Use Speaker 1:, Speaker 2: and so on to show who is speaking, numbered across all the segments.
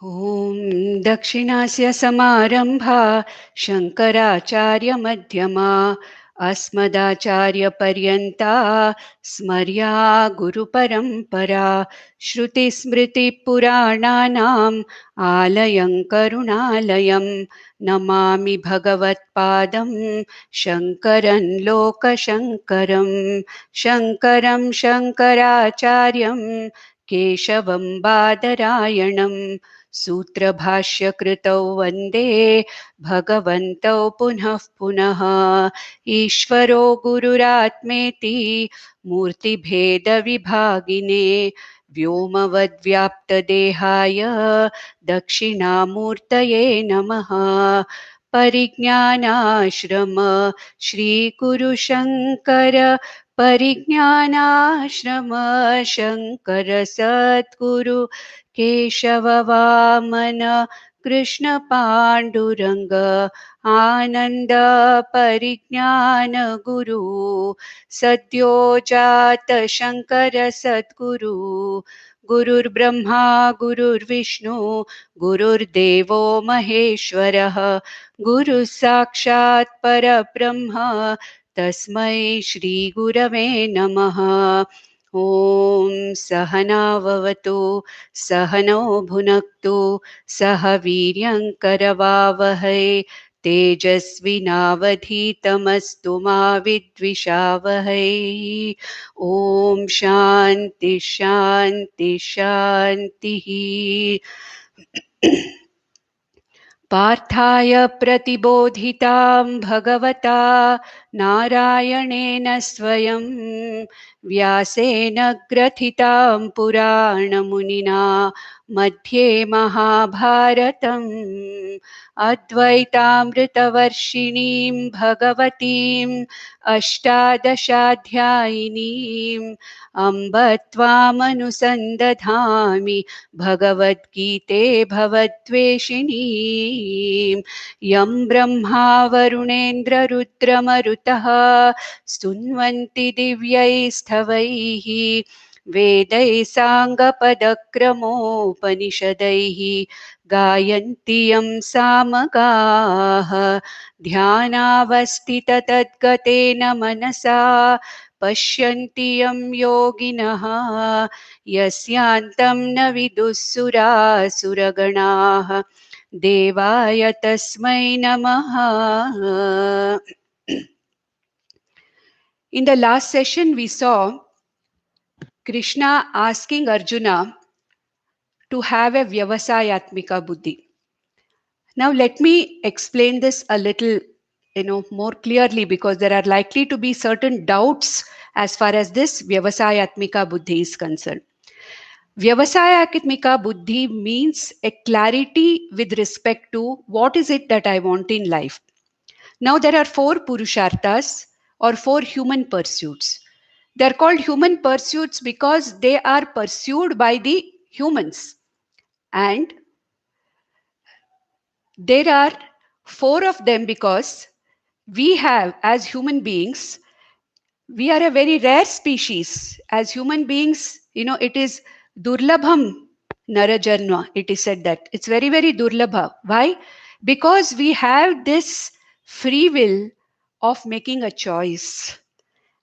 Speaker 1: ॐ दक्षिणास्य समारंभा शङ्कराचार्यमध्यमा अस्मदाचार्यपर्यन्ता स्मर्या गुरुपरम्परा श्रुतिस्मृतिपुराणानाम् आलयं करुणालयं नमामि भगवत्पादं शङ्करं लोकशङ्करं शङ्करं शङ्कराचार्यं केशवं बादरायणम् सूत्रभाष्यकृतौ वन्दे भगवन्तौ पुनः पुनः ईश्वरो गुरुरात्मेति मूर्तिभेदविभागिने व्योमवद्व्याप्तदेहाय दक्षिणामूर्तये नमः। परिज्ञानाश्रम श्रीगुरुशङ्कर परिज्ञानाश्रम शङ्कर सद्गुरु केशववामन कृष्ण पाण्डुरङ्ग आनन्द परिज्ञान गुरु सद्यो जात शङ्कर सद्गुरु गुरुर्ब्रह्मा गुरुर्विष्णु गुरुर्देवो महेश्वरः गुरुः साक्षात् परब्रह्म तस्मै श्रीगुरवे नमः। ॐ सहनाववतु सहनौ भुनक्तु सह वीर्यङ्करवावहै तेजस्विनावधीतमस्तु मा विद्विषावहै। ॐ शान्ति शान्ति शान्तिः। पार्थाय प्रतिबोधितां भगवता नारायणेन स्वयं व्यासेन ग्रथितां पुराणमुनिना मध्ये महाभारतम् अद्वैतामृतवर्षिणीं भगवतीम् अष्टादशाध्यायिनीम् अम्ब त्वामनुसन्दधामि भगवद्गीते भवद्वेषिणीम् यं ब्रह्मा वरुणेन्द्ररुद्रमरुतः स्तुन्वन्ति दिव्यैस्तवैः वेदैः साङ्गपदक्रमोपनिषदैः गायन्ति यं सामगाः ध्यानावस्थिततद्गतेन मनसा पश्यन्ति यं योगिनः यस्यान्तं न विदुः सुरासुरगणाः देवाय तस्मै नमः। In the last session we saw Krishna asking Arjuna to have a vyavasayatmika buddhi. Now let me explain this a little more clearly, because there are likely to be certain doubts as far as this vyavasayatmika buddhi is concerned. Vyavasayatmika buddhi means a clarity with respect to what is it that I want in life. Now there are 4 purusharthas or 4 human pursuits. They are called human pursuits because they are pursued by the humans. And there are 4 of them because we have, as human beings, we are a very rare species. As human beings, it is durlabham narajanma. It is said that it's very, very durlabha. Why? Because we have this free will of making a choice.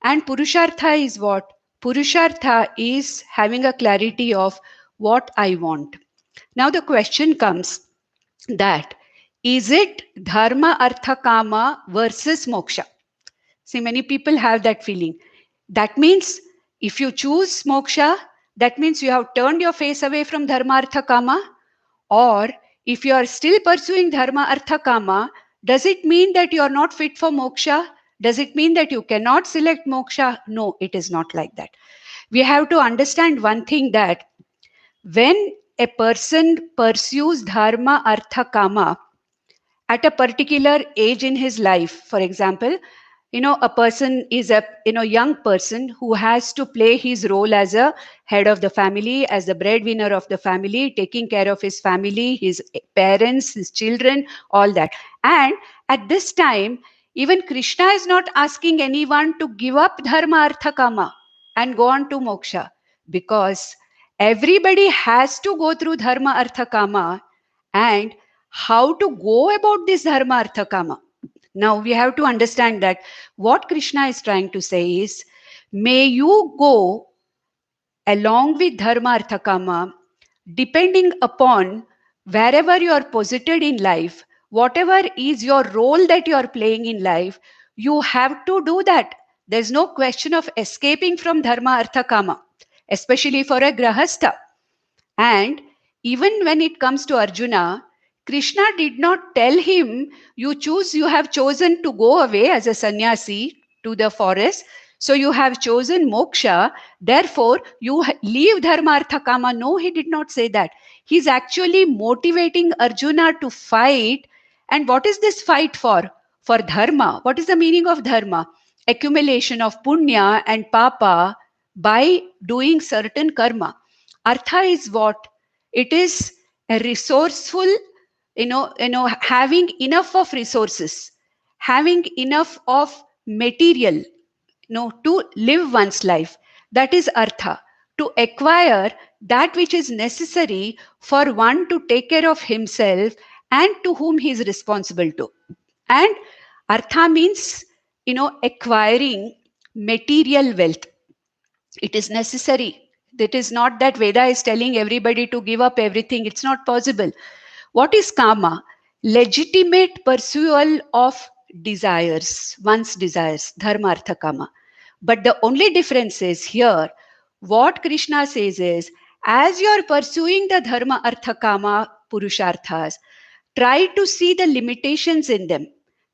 Speaker 1: And purushartha is what? Purushartha is having a clarity of what I want. Now the question comes that, is it dharma, artha, kama versus moksha? See, many people have that feeling. That means if you choose moksha, that means you have turned your face away from dharma, artha, kama. Or if you are still pursuing dharma, artha, kama, does it mean that you are not fit for moksha? Does it mean that you cannot select moksha? No, it is not like that. We have to understand one thing, that when a person pursues dharma, artha, kama at a particular age in his life, for example, a person is a young person who has to play his role as a head of the family, as the breadwinner of the family, taking care of his family, his parents, his children, all that. And at this time, even Krishna is not asking anyone to give up dharma, artha, kama and go on to moksha, because Everybody has to go through dharma, artha, kama, and how to go about this dharma, artha, kama. Now we have to understand that what Krishna is trying to say is, may you go along with dharma, artha, kama, depending upon wherever you are posited in life, whatever is your role that you are playing in life, you have to do that. There's no question of escaping from dharma, artha, kama, especially for a grahastha. And even when it comes to Arjuna, Krishna did not tell him, you have chosen to go away as a sannyasi to the forest. So you have chosen moksha. Therefore, leave dharma, artha, kama. No, he did not say that. He's actually motivating Arjuna to fight. And what is this fight for? For dharma. What is the meaning of dharma? Accumulation of punya and papa by doing certain karma. Artha is what? It is a resourceful, having enough of resources, having enough of material, to live one's life. That is artha. To acquire that which is necessary for one to take care of himself and to whom he is responsible to. And artha means, acquiring material wealth. It is necessary. It is not that Veda is telling everybody to give up everything. It's not possible. What is kama? Legitimate pursual of desires, one's desires, dharma, artha, kama. But the only difference is here, what Krishna says is, as you are pursuing the dharma, artha, kama, purusharthas, try to see the limitations in them.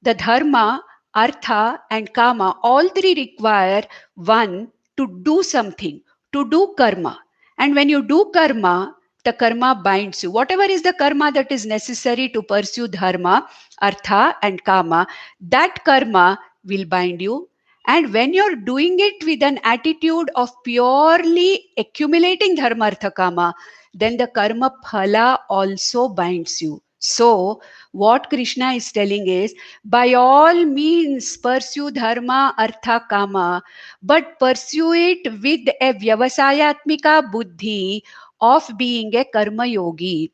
Speaker 1: The dharma, artha, and kama, all three require one to do something, to do karma. And when you do karma, the karma binds you. Whatever is the karma that is necessary to pursue dharma, artha, and kama, that karma will bind you. And when you're doing it with an attitude of purely accumulating dharma, artha, kama, then the karma phala also binds you. So, what Krishna is telling is, by all means pursue dharma, artha, kama, but pursue it with a vyavasayatmika buddhi of being a karma yogi.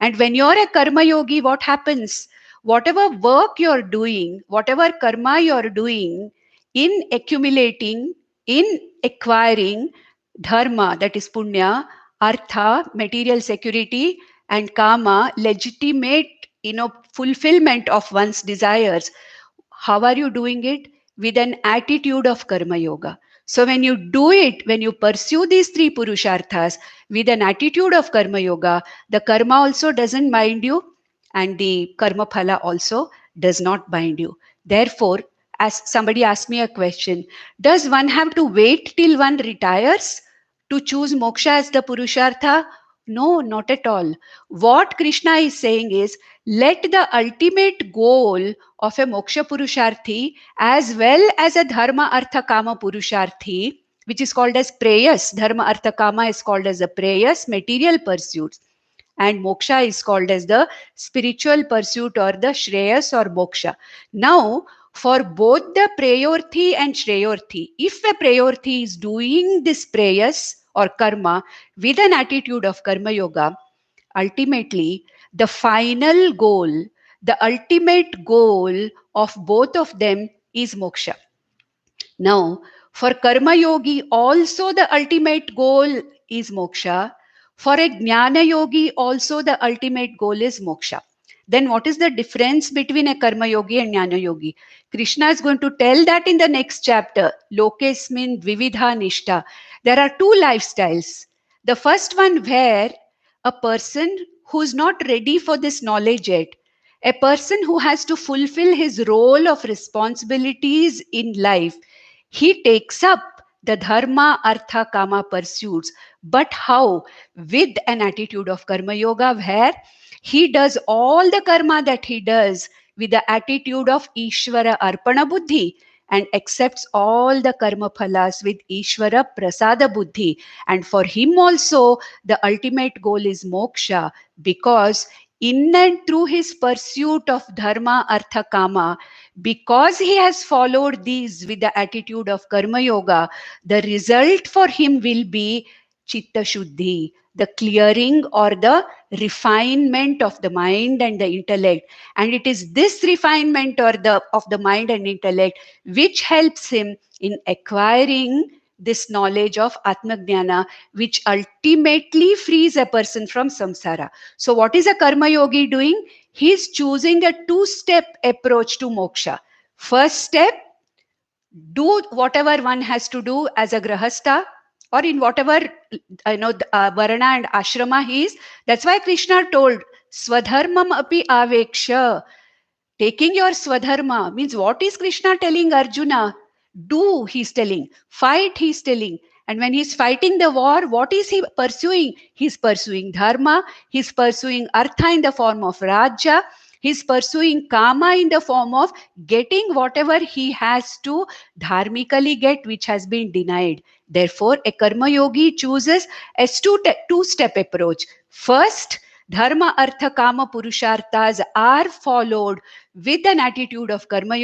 Speaker 1: And when you're a karma yogi, what happens? Whatever work you're doing, whatever karma you're doing, in accumulating, in acquiring dharma, that is punya, artha, material security, and kama, legitimate, fulfillment of one's desires. How are you doing it? With an attitude of karma yoga. So when you do it, when you pursue these three purusharthas with an attitude of karma yoga, the karma also doesn't bind you and the karma phala also does not bind you. Therefore, as somebody asked me a question, does one have to wait till one retires to choose moksha as the purushartha? No, not at all. What Krishna is saying is, let the ultimate goal of a moksha purusharthi as well as a dharma artha kama purusharthi, which is called as prayas. Dharma artha kama is called as the prayas, material pursuits, and moksha is called as the spiritual pursuit or the shreyas or moksha. Now, for both the prayorthi and shreyorthi, if a prayorthi is doing this prayas or karma with an attitude of karma yoga, ultimately the final goal, the ultimate goal of both of them is moksha. Now, for karma yogi also the ultimate goal is moksha. For a jnana yogi also the ultimate goal is moksha. Then what is the difference between a karma yogi and jnana yogi? Krishna is going to tell that in the next chapter. Lokesmin vividha nishta. There are two lifestyles. The first one where a person who is not ready for this knowledge yet, a person who has to fulfill his role of responsibilities in life, he takes up the dharma, artha, kama pursuits. But how? With an attitude of karma yoga, where he does all the karma that he does with the attitude of Ishvara Arpana Buddhi and accepts all the karma phalas with Ishvara Prasada Buddhi. And for him also, the ultimate goal is moksha, because in and through his pursuit of dharma, artha, kama, because he has followed these with the attitude of karma yoga, the result for him will be chitta shuddhi, the clearing or the refinement of the mind and the intellect. And it is this refinement or the of the mind and intellect which helps him in acquiring this knowledge of Atmagnana, which ultimately frees a person from samsara. So, what is a karma yogi doing? He is choosing a two-step approach to moksha. First step, do whatever one has to do as a grahastha or in whatever varana and ashrama he is. That's why Krishna told swadharmam api aveksha. Taking your swadharma means, what is Krishna telling Arjuna? Do, he's telling. Fight, he's telling. And when he's fighting the war, what is he pursuing? He's pursuing dharma, he's pursuing artha in the form of raja, he's pursuing kama in the form of getting whatever he has to dharmically get, which has been denied. Therefore, a karma yogi chooses a two-step approach. First, dharma, artha, kama, purusharthas are followed with an attitude of karma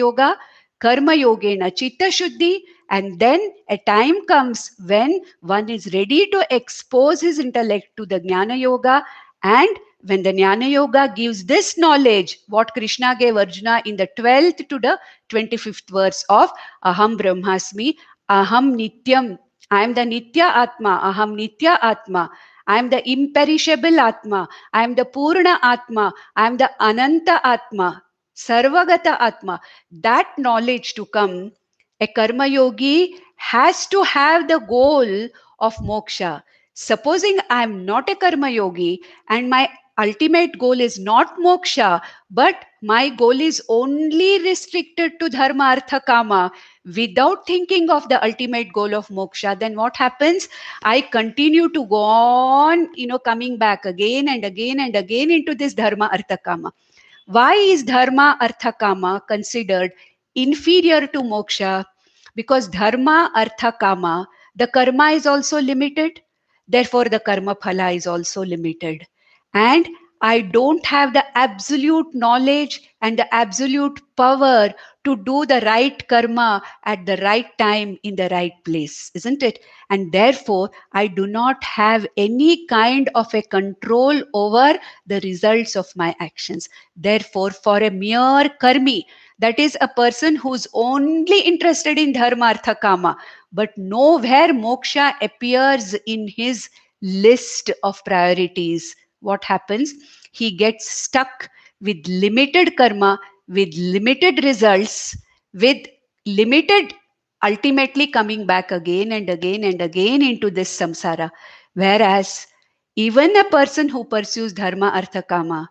Speaker 1: yogena chitta shuddhi, and then a time comes when one is ready to expose his intellect to the jnana yoga, and when the jnana yoga gives this knowledge, what Krishna gave Arjuna in the 12th to the 25th verse of Aham Brahmasmi, Aham Nityam, I am the Nitya Atma, Aham Nitya Atma, I am the imperishable Atma, I am the Purna Atma, I am the Ananta Atma, Sarvagata Atma. That knowledge to come, a karma yogi has to have the goal of moksha. Supposing I am not a karma yogi and my ultimate goal is not moksha, but my goal is only restricted to dharma, artha, kama, without thinking of the ultimate goal of moksha, then what happens? I continue to go on, coming back again and again and again into this dharma, artha, kama. Why is dharma, artha, kama considered inferior to moksha? Because dharma, artha, kama, the karma is also limited. Therefore, the karma phala is also limited. And I don't have the absolute knowledge and the absolute power to do the right karma at the right time in the right place, isn't it? And therefore, I do not have any kind of a control over the results of my actions. Therefore, for a mere karmi, that is a person who's only interested in dharma, artha, kama, but nowhere moksha appears in his list of priorities, what happens? He gets stuck with limited karma, with limited results, with limited, ultimately coming back again and again and again into this samsara. Whereas even a person who pursues dharma, artha, kama,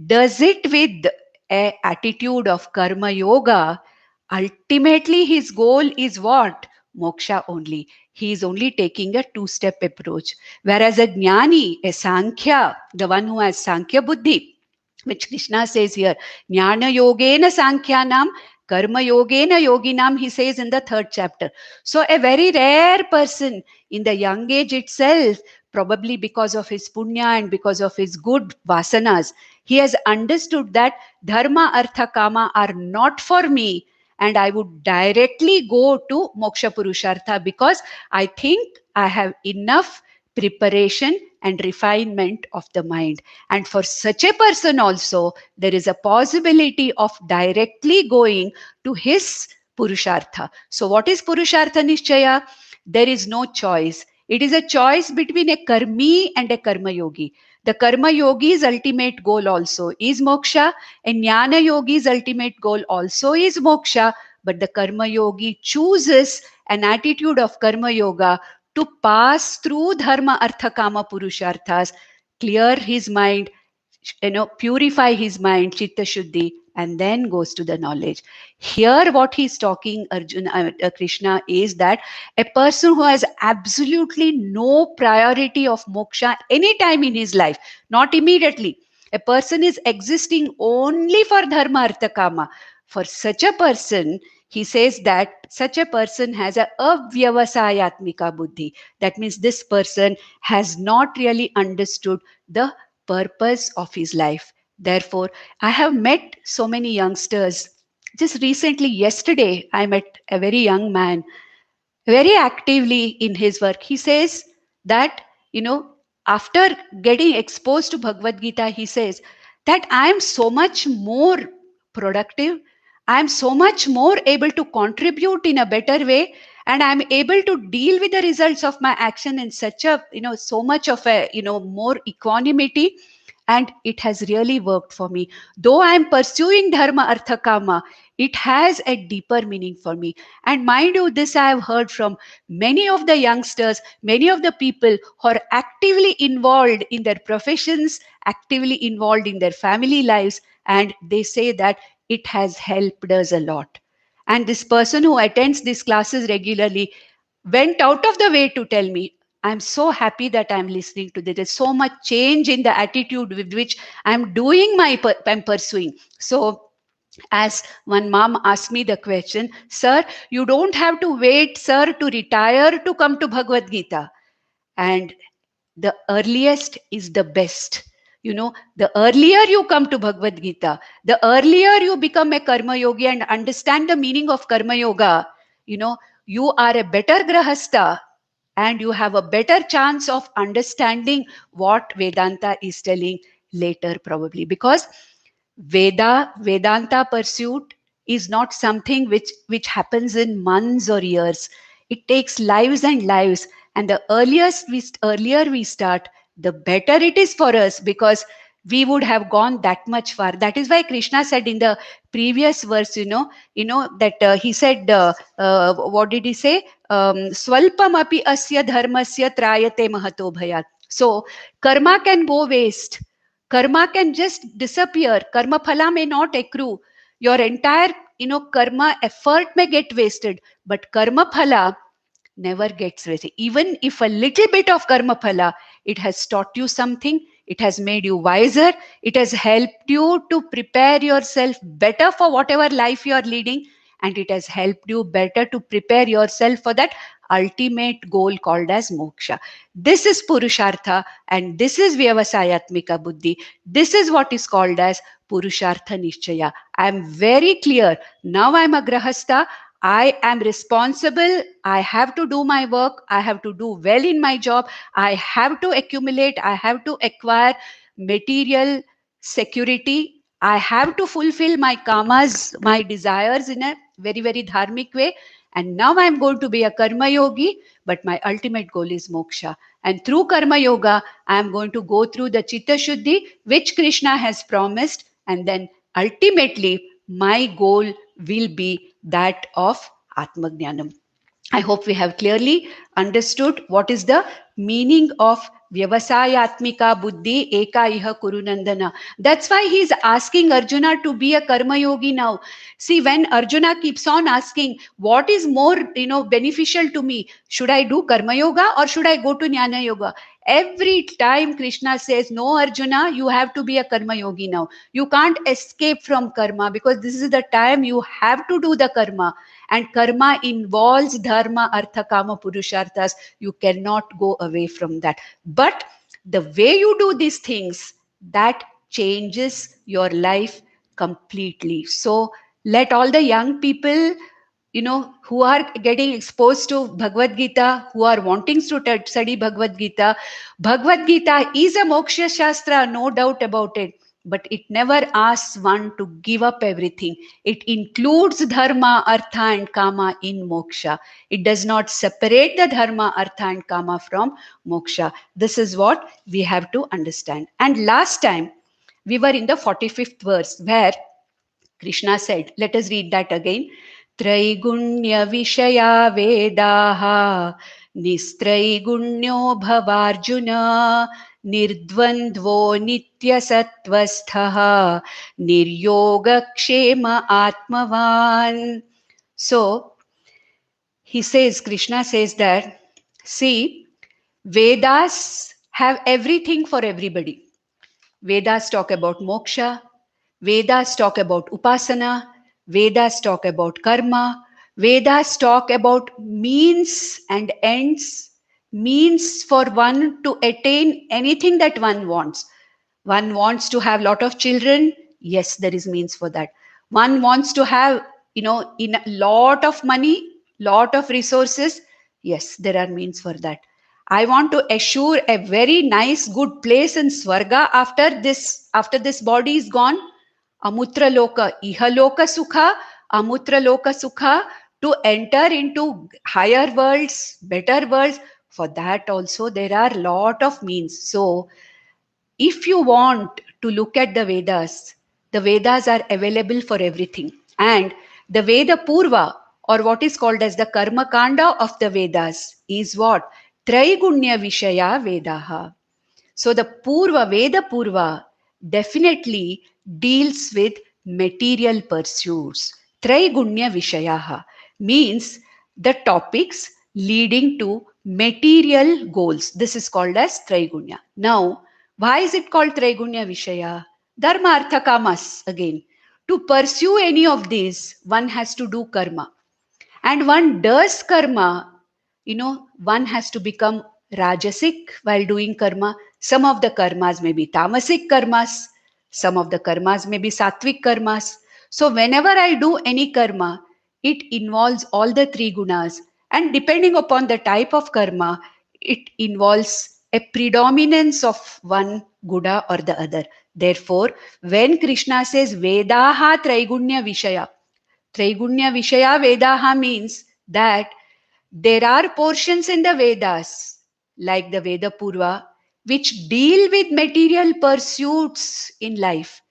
Speaker 1: does it with a attitude of karma yoga, ultimately his goal is what? Moksha only. He is only taking a two-step approach. Whereas a jnani, a sankhya, the one who has sankhya buddhi, which Krishna says here, jnana yogena sankhyanam, karma yogena yoginam, he says in the 3rd chapter. So a very rare person in the young age itself, probably because of his punya and because of his good vasanas, he has understood that dharma, artha, kama are not for me, and I would directly go to moksha purushartha because I think I have enough preparation and refinement of the mind. And for such a person also, there is a possibility of directly going to his purushartha. So what is purushartha nishchaya? There is no choice. It is a choice between a karmi and a karma yogi. The karma yogi's ultimate goal also is moksha, and jnana yogi's ultimate goal also is moksha, but the karma yogi chooses an attitude of karma yoga to pass through dharma, artha, kama, purusharthas, clear his mind, purify his mind, chitta shuddhi, and then goes to the knowledge. Here, what he's talking, Arjuna, Krishna, is that a person who has absolutely no priority of moksha any time in his life, not immediately. A person is existing only for dharma, artha, kama. For such a person, he says that such a person has a avyavasayatmika buddhi. That means this person has not really understood the purpose of his life. Therefore, I have met so many youngsters. Just recently, yesterday, I met a very young man, very actively in his work. He says that you know, after getting exposed to Bhagavad Gita, he says that I am so much more productive. I am so much more able to contribute in a better way, and I'm able to deal with the results of my action in such a, so much of a, more equanimity. And it has really worked for me. Though I am pursuing dharma, artha, kama, it has a deeper meaning for me. And mind you, this I have heard from many of the youngsters, many of the people who are actively involved in their professions, actively involved in their family lives, and they say that it has helped us a lot. And this person who attends these classes regularly went out of the way to tell me, I'm so happy that I'm listening to this. There's so much change in the attitude with which I'm doing I'm pursuing. So as one mom asked me the question, sir, you don't have to wait, sir, to retire to come to Bhagavad Gita. And the earliest is the best. The earlier you come to Bhagavad Gita, the earlier you become a karma yogi and understand the meaning of karma yoga, you know, you are a better grahastha, and you have a better chance of understanding what Vedanta is telling later, probably. Because Vedanta pursuit is not something which happens in months or years. It takes lives and lives. And the earlier we start, the better it is for us, because we would have gone that much far. That is why Krishna said in the previous verse, that he said, what did he say? Swalpam api asya dharmasya trayate mahato bhayat. So karma can go waste. Karma can just disappear. Karma phala may not accrue. Your entire, karma effort may get wasted, but karma phala never gets wasted. Even if a little bit of karma phala, it has taught you something, it has made you wiser, it has helped you to prepare yourself better for whatever life you are leading, and it has helped you better to prepare yourself for that ultimate goal called as moksha. This is purushartha, and this is vyavasayatmika buddhi. This is what is called as purushartha nishchaya. I am very clear. Now I am a grahastha. I am responsible. I have to do my work. I have to do well in my job. I have to accumulate. I have to acquire material security. I have to fulfill my kamas, my desires in a very, very dharmic way. And now I'm going to be a karma yogi, but my ultimate goal is moksha. And through karma yoga, I'm going to go through the chitta shuddhi, which Krishna has promised. And then ultimately, my goal will be that of Atmajnanam. I hope we have clearly understood what is the meaning of Vyavasayatmika Buddhi Eka Iha Kurunandana. That's why he's asking Arjuna to be a karma yogi now. See, when Arjuna keeps on asking, what is more, beneficial to me? Should I do karma yoga or should I go to jnana yoga? Every time Krishna says, no, Arjuna, you have to be a karma yogi now. You can't escape from karma, because this is the time you have to do the karma. And karma involves dharma, artha, kama, purusharthas. You cannot go away from that. But the way you do these things, that changes your life completely. So let all the young people, who are getting exposed to Bhagavad Gita, who are wanting to study Bhagavad Gita. Bhagavad Gita is a moksha shastra, no doubt about it. But it never asks one to give up everything. It includes dharma, artha, and kama in moksha. It does not separate the dharma, artha, and kama from moksha. This is what we have to understand. And last time, we were in the 45th verse, where Krishna said, let us read that again. Traigunya Vishaya Vedaha Nistraigунयो Bhavarjuna Nirdvandvo Nitya Sattvasthaha Niryogakshema Atmavan. So he says, Krishna says that, see, Vedas have everything for everybody. Vedas talk about moksha, Vedas talk about upasana, Vedas talk about karma, Vedas talk about means and ends, means for one to attain anything that one wants. One wants to have lot of children, yes, there is means for that. One wants to have, in a lot of money, lot of resources, yes, there are means for that. I want to assure a very nice, good place in Swarga after this body is gone. Amutra loka, ihaloka sukha, amutra loka sukha, to enter into higher worlds, better worlds. For that also there are lot of means. So if you want to look at the Vedas are available for everything. And the Veda Purva, or what is called as the Karma Kanda of the Vedas, is what? Traigunya Vishaya Vedaha. So the Purva, Veda Purva, definitely deals with material pursuits. Traigunya Vishayaha means the topics leading to material goals. This is called as Traigunya. Now, why is it called Traigunya Vishaya? Dharma Artha Kamas again. To pursue any of these, one has to do karma. And one does karma, one has to become rajasic while doing karma. Some of the karmas may be tamasic karmas, some of the karmas may be sattvic karmas. So whenever I do any karma, it involves all the three gunas, and depending upon the type of karma, it involves a predominance of one guna or the other. Therefore, when Krishna says Vedaha Traigunya Vishaya, Traigunya Vishaya Vedaha means that there are portions in the Vedas, like the Veda Purva, which deal with material pursuits in life.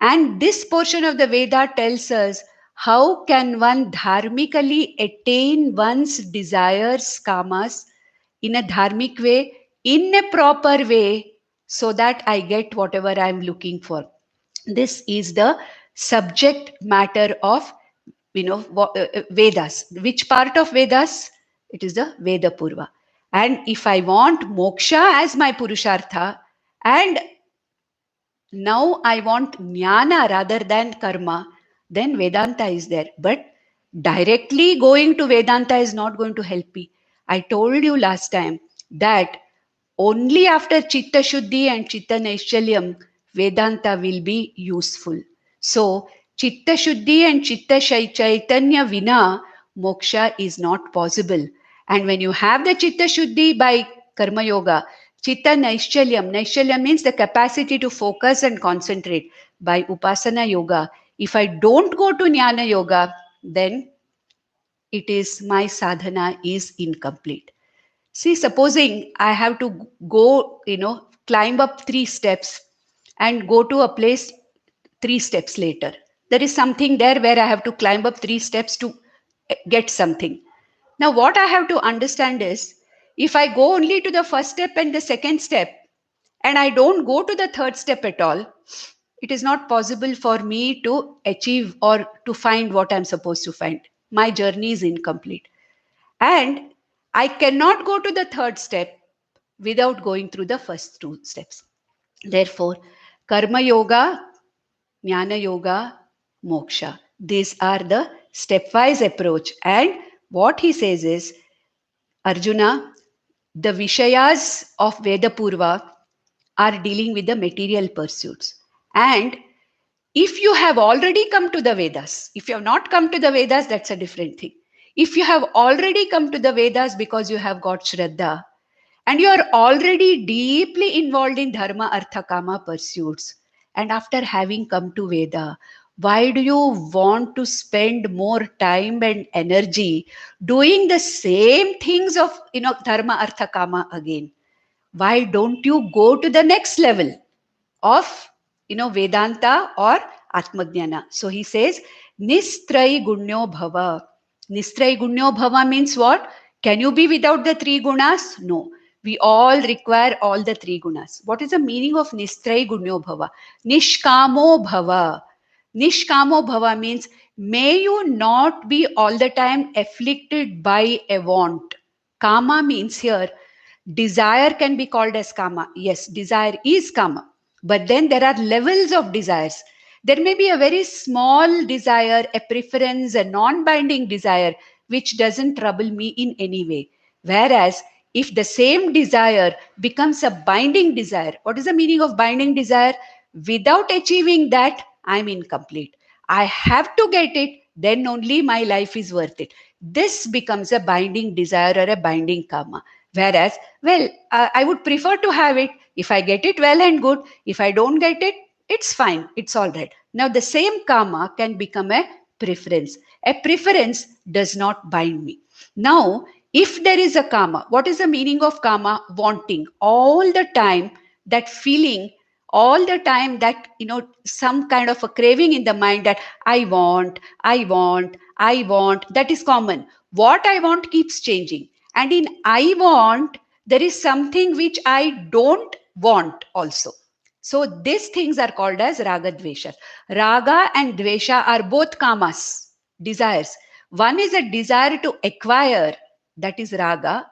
Speaker 1: And this portion of the Veda tells us how can one dharmically attain one's desires, kamas, in a dharmic way, in a proper way, so that I get whatever I am looking for. This is the subject matter of Vedas. Which part of Vedas? It is the Veda Purva. And if I want moksha as my purushartha, and now I want jnana rather than karma, then Vedanta is there. But directly going to Vedanta is not going to help me. I told you last time that only after Chitta Shuddhi and Chitta Naischalyam, Vedanta will be useful. So, Chitta Shuddhi and Chitta Chaitanya Vina, moksha is not possible. And when you have the Chitta Shuddhi by Karma Yoga, Chitta Naischalyam means the capacity to focus and concentrate by Upasana Yoga. If I don't go to Jnana Yoga, then it is my sadhana is incomplete. See, supposing I have to go, climb up 3 steps and go to a place 3 steps later. There is something there where I have to climb up 3 steps to get something. Now, what I have to understand is if I go only to the first step and the second step, and I don't go to the third step at all, it is not possible for me to achieve or to find what I'm supposed to find. My journey is incomplete. And I cannot go to the third step without going through the first 2 steps. Therefore, Karma Yoga, Jnana Yoga, Moksha. These are the stepwise approach. And what he says is, Arjuna, the Vishayas of Veda Purva are dealing with the material pursuits. And if you have already come to the Vedas, if you have not come to the Vedas, that's a different thing. If you have already come to the Vedas because you have got Shraddha and you are already deeply involved in Dharma, Artha, Kama pursuits, and after having come to Veda, why do you want to spend more time and energy doing the same things of Dharma, Artha, Kama again? Why don't you go to the next level of Vedanta or Atmajnana? So he says, Nistrai Gunyo Bhava. Nistrai Gunyo Bhava means what? Can you be without the 3 gunas? No. We all require all the 3 gunas. What is the meaning of Nistrai Gunyo Bhava? Nishkamo Bhava. Nishkamo Bhava means may you not be all the time afflicted by a want. Kama means here, desire can be called as kama. Yes, desire is kama. But then there are levels of desires. There may be a very small desire, a preference, a non-binding desire, which doesn't trouble me in any way. Whereas if the same desire becomes a binding desire, what is the meaning of binding desire? Without achieving that, I'm incomplete. I have to get it, then only my life is worth it. This becomes a binding desire or a binding karma. Whereas, well, I would prefer to have it. If I get it, well and good. If I don't get it, it's fine. It's all right. Now, the same karma can become a preference. A preference does not bind me. Now, if there is a karma, what is the meaning of karma? Wanting all the time, that feeling all the time, that, some kind of a craving in the mind, that I want, that is common. What I want keeps changing. And in I want, there is something which I don't want also. So these things are called as raga dvesha. Raga and dvesha are both kamas, desires. One is a desire to acquire, that is raga.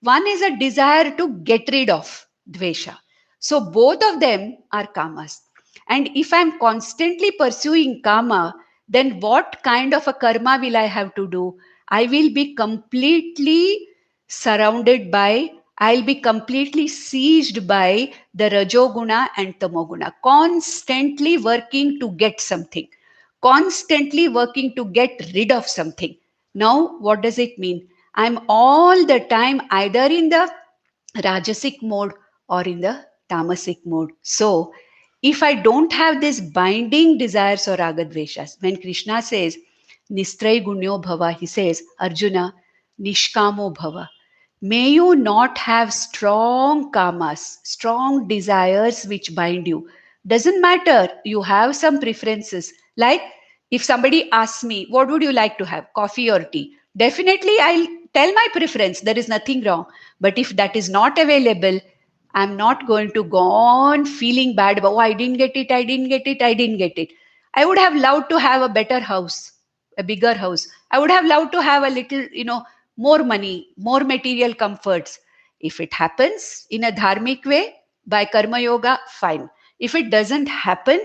Speaker 1: One is a desire to get rid of, dvesha. So both of them are kamas. And if I'm constantly pursuing kama, then what kind of a karma will I have to do? I will be completely surrounded by, I'll be completely seized by the Rajoguna and Tamoguna, constantly working to get something, constantly working to get rid of something. Now, what does it mean? I'm all the time either in the Rajasic mode or in the Tamasic mode. So, if I don't have this binding desires or ragadveshas, when Krishna says, Nistray Gunyo Bhava, he says, Arjuna, Nishkamo Bhava. May you not have strong kamas, strong desires which bind you. Doesn't matter, you have some preferences. Like if somebody asks me, what would you like to have, coffee or tea? Definitely, I'll tell my preference. There is nothing wrong. But if that is not available, I'm not going to go on feeling bad about, oh, I didn't get it, I didn't get it, I didn't get it. I would have loved to have a better house, a bigger house. I would have loved to have a little, more money, more material comforts. If it happens in a dharmic way by karma yoga, fine. If it doesn't happen,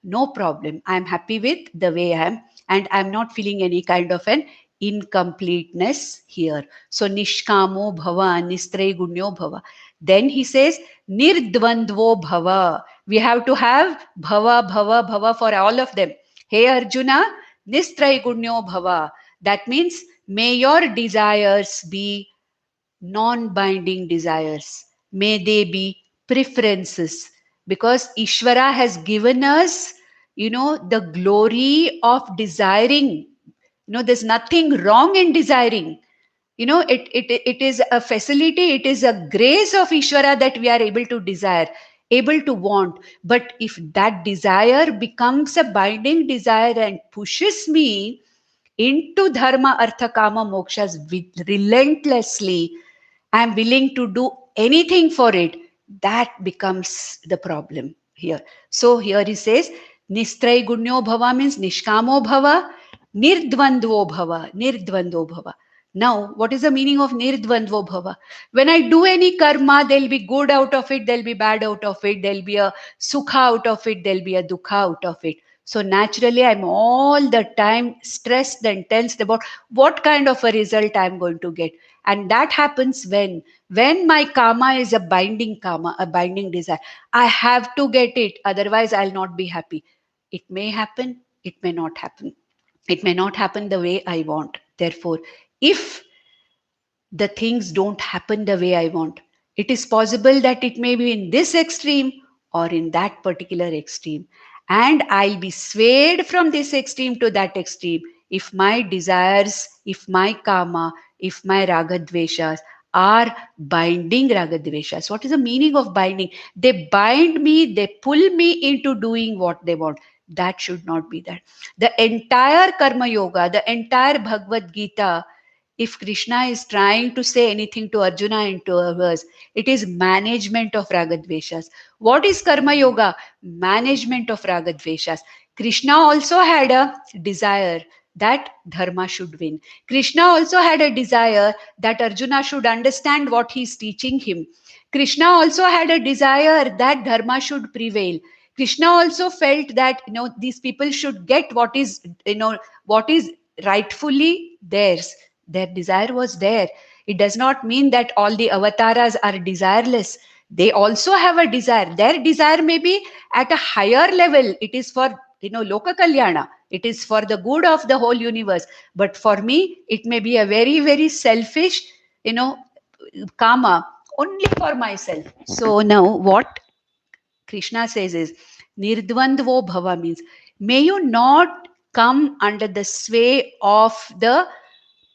Speaker 1: no problem. I'm happy with the way I am, and I'm not feeling any kind of an incompleteness here. So nishkamo bhava, nistre gunyo bhava. Then he says nirdvandvo bhava. We have to have bhava, bhava, bhava for all of them. Hey Arjuna, nistray gunyo bhava. That means may your desires be non-binding desires. May they be preferences. Because Ishvara has given us, the glory of desiring. There's nothing wrong in desiring. It is a facility, it is a grace of Ishvara that we are able to desire, able to want. But if that desire becomes a binding desire and pushes me into dharma, artha, kama, mokshas relentlessly, I'm willing to do anything for it, that becomes the problem here. So here he says, Nistray gunyo bhava means nishkamo bhava, nirdvandvo bhava, nirdvandvo bhava. Now, what is the meaning of nirdvandvo bhava? When I do any karma, there'll be good out of it, there'll be bad out of it, there'll be a sukha out of it, there'll be a dukha out of it. So naturally, I'm all the time stressed and tensed about what kind of a result I'm going to get. And that happens when my karma is a binding karma, a binding desire. I have to get it, otherwise I'll not be happy. It may happen, it may not happen. It may not happen the way I want. Therefore, if the things don't happen the way I want, it is possible that it may be in this extreme or in that particular extreme. And I'll be swayed from this extreme to that extreme if my desires, if my karma, if my ragadveshas are binding ragadveshas. What is the meaning of binding? They bind me, they pull me into doing what they want. That should not be that. The entire Karma Yoga, the entire Bhagavad Gita, if Krishna is trying to say anything to Arjuna and to others, it is management of ragadveshas. What is Karma Yoga? Management of ragadveshas. Krishna also had a desire that dharma should win. Krishna also had a desire that Arjuna should understand what he is teaching him. Krishna also had a desire that dharma should prevail. Krishna also felt that these people should get what is rightfully theirs. Their desire was there. It does not mean that all the avatars are desireless. They also have a desire. Their desire may be at a higher level. It is for loka kalyana. It is for the good of the whole universe. But for me, it may be a very, very selfish, you know, kama only for myself. So now what Krishna says is nirdvandvo bhava means may you not come under the sway of the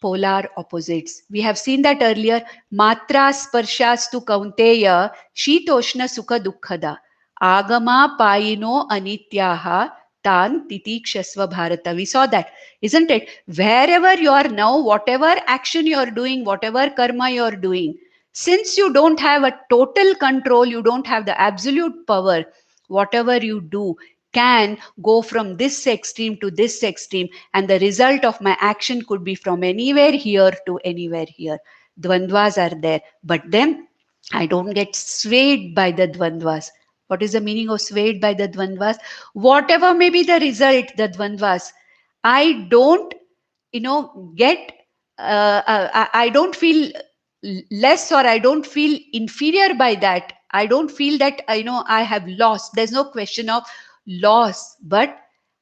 Speaker 1: polar opposites. We have seen that earlier. Matra sparshastu kaunteya shitoshna sukha dukkhada agama payino anityaha tan titikshasva bharata. We saw that, isn't it? Wherever you are now, whatever action you are doing, whatever karma you are doing, since you don't have a total control, you don't have the absolute power, whatever you do can go from this extreme to this extreme, and the result of my action could be from anywhere here to anywhere here. Dvandvas are there, but then I don't get swayed by the dvandvas. What is the meaning of swayed by the dvandvas? Whatever may be the result, the dvandvas, I don't, get, I don't feel less, or I don't feel inferior by that. I don't feel that, I have lost. There's no question of loss, but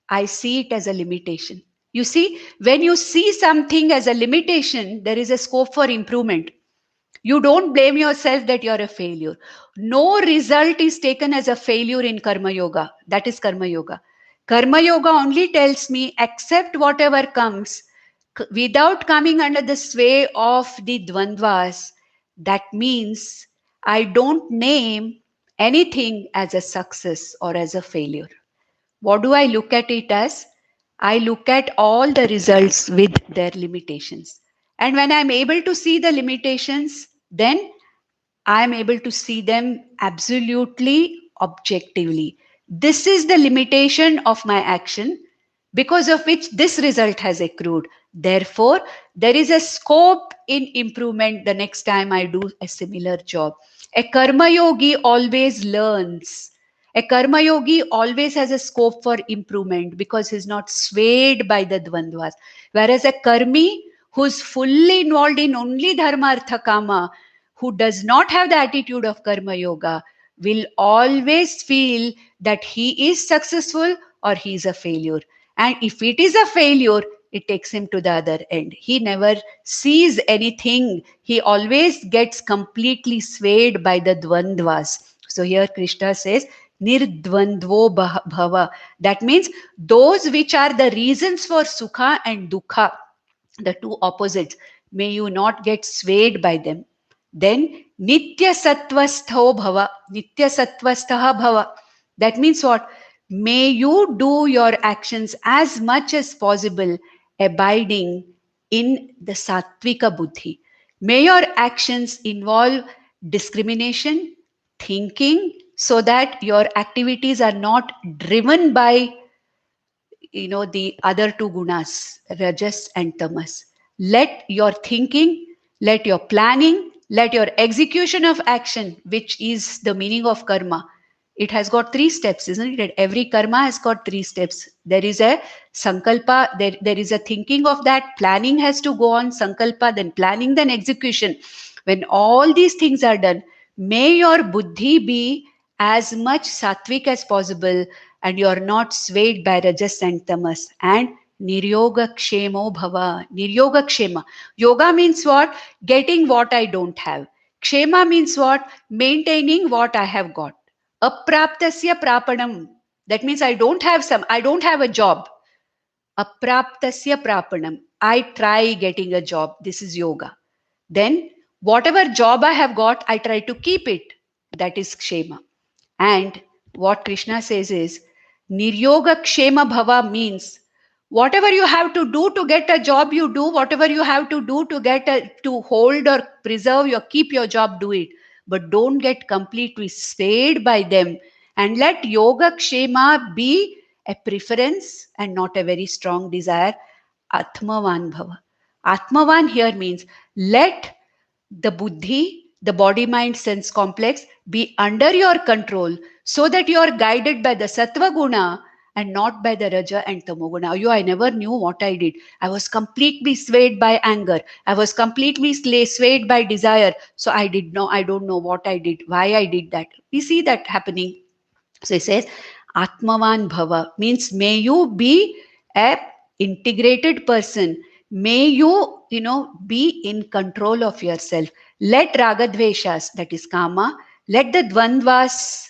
Speaker 1: I see it as a limitation. You see, when you see something as a limitation, there is a scope for improvement. You don't blame yourself that you're a failure. No result is taken as a failure in Karma Yoga. That is Karma Yoga. Karma Yoga only tells me accept whatever comes without coming under the sway of the Dvandvas. That means I don't name anything as a success or as a failure. What do I look at it as? I look at all the results with their limitations. And when I'm able to see the limitations, then I am able to see them absolutely objectively. This is the limitation of my action because of which this result has accrued. Therefore, there is a scope in improvement the next time I do a similar job. A karma yogi always learns. A karma yogi always has a scope for improvement because he's not swayed by the dvandvas. Whereas a karmi who's fully involved in only dharma artha kama, who does not have the attitude of karma yoga, will always feel that he is successful or he is a failure. And if it is a failure, it takes him to the other end. He never sees anything. He always gets completely swayed by the dvandvas. So here Krishna says, nirdvandvo bhava. That means those which are the reasons for sukha and dukkha, the two opposites, may you not get swayed by them. Then nitya sattvastho bhava, nitya sattvastha bhava. That means what? May you do your actions as much as possible abiding in the sattvika buddhi. May your actions involve discrimination, thinking, so that your activities are not driven by the other two gunas, rajas and tamas. Let your thinking, let your planning, let your execution of action, which is the meaning of karma, it has got three steps, isn't it? Every karma has got three steps. There is a sankalpa, there is a thinking of that, planning has to go on, sankalpa, then planning, then execution. When all these things are done, may your buddhi be as much sattvic as possible, and you are not swayed by rajas and tamas. And niryoga kshemo bhava. Niryoga kshema. Yoga means what? Getting what I don't have. Kshema means what? Maintaining what I have got. Apraptasya prapanam. That means I don't have a job. Apraptasya prapanam. I try getting a job. This is yoga. Then whatever job I have got, I try to keep it. That is kshema. And what Krishna says is, Niryoga Kshema Bhava means whatever you have to do to get a job, you do. Whatever you have to do to hold or preserve or keep your job, do it. But don't get completely swayed by them. And let Yoga Kshema be a preference and not a very strong desire. Atmavan Bhava. Atmavan here means let the buddhi, the body mind sense complex, be under your control so that you are guided by the sattva guna and not by the raja and tamoguna. I never knew what I did. I was completely swayed by anger. I was completely swayed by desire. So I don't know what I did, why I did that. We see that happening. So he says, Atmavan Bhava means may you be a integrated person. May you, be in control of yourself. Let ragadveshas, that is kama, let the dvandvas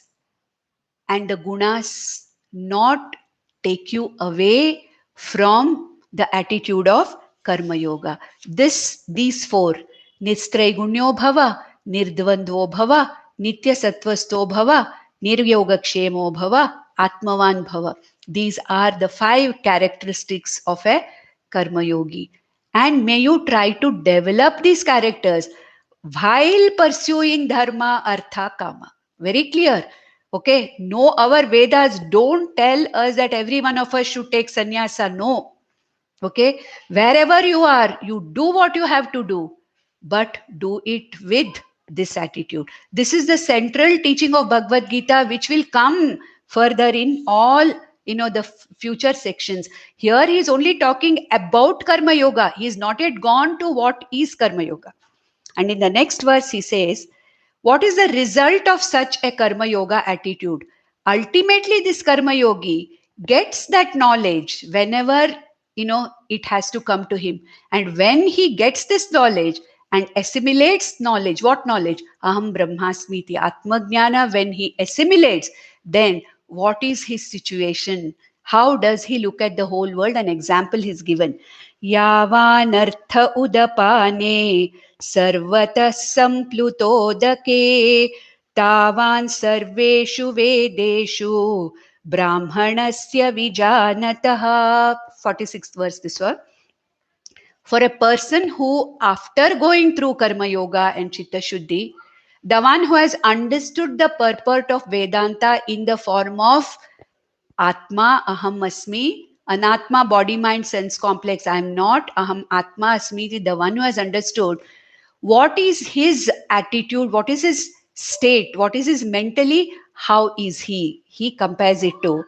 Speaker 1: and the gunas not take you away from the attitude of karma yoga. These four, nistraigunyo bhava, nirdvandvo bhava, nitya sattvasto bhava, niryogakshemo bhava, atmavan bhava. These are the 5 characteristics of a karma yogi. And may you try to develop these characters while pursuing dharma, artha, kama. Very clear. Okay, no, our Vedas don't tell us that every one of us should take sannyasa. No. Okay, wherever you are, you do what you have to do, but do it with this attitude. This is the central teaching of Bhagavad Gita, which will come further in all the future sections. Here he is only talking about karma yoga. He is not yet gone to what is karma yoga. And in the next verse, he says, what is the result of such a karma yoga attitude? Ultimately, this karma yogi gets that knowledge whenever it has to come to him. And when he gets this knowledge and assimilates knowledge, what knowledge? Aham Brahmasmiti, Atmajnana, when he assimilates, then what is his situation? How does he look at the whole world? An example is given. Yavanartha udapane सर्वतः सम्प्लुतोदके तावान् सर्वेषु वेदेषु ब्राह्मणस्य विजानतः. 46th verse, this one. For a person who, after going through karma yoga and chitta shuddhi, the one who has understood the purport of Vedanta in the form of Atma, Aham Asmi, Anatma, body, mind, sense complex, I am not, Aham Atma Asmi, the one who has understood what is his attitude, what is his state, what is his mentally, how is he compares it to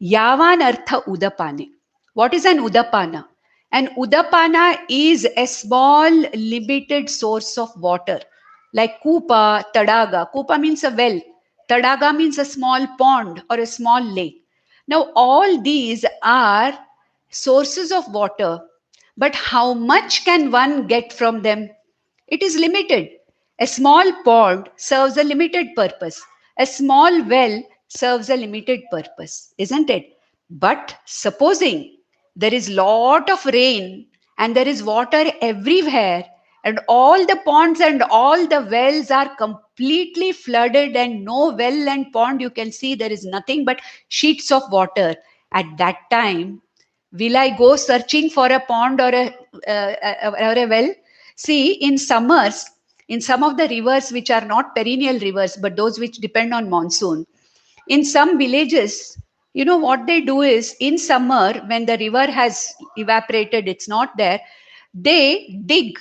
Speaker 1: Yavan Artha Udapane. What is an Udapana? An Udapana is a small limited source of water, like Kupa, Tadaga. Kupa means a well, Tadaga means a small pond or a small lake. Now all these are sources of water, but how much can one get from them? It is limited. A small pond serves a limited purpose. A small well serves a limited purpose, isn't it? But supposing there is lot of rain and there is water everywhere and all the ponds and all the wells are completely flooded and no well and pond you can see, there is nothing but sheets of water. At that time, will I go searching for a pond or a well? See, in summers, in some of the rivers which are not perennial rivers, but those which depend on monsoon, in some villages, what they do is in summer, when the river has evaporated, it's not there, they dig,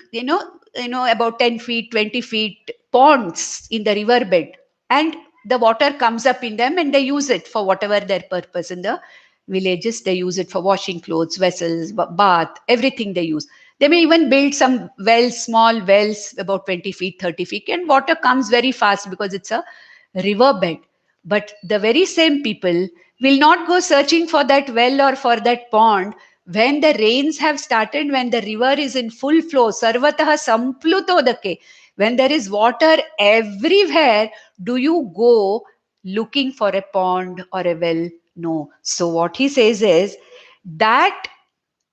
Speaker 1: about 10 feet, 20 feet ponds in the river bed, and the water comes up in them and they use it for whatever their purpose. In the villages, they use it for washing clothes, vessels, bath, everything they use. They may even build some wells, small wells, about 20 feet, 30 feet, and water comes very fast because it's a river bed. But the very same people will not go searching for that well or for that pond when the rains have started, when the river is in full flow, sarvatah samplutodake, when there is water everywhere. Do you go looking for a pond or a well? No. So what he says is that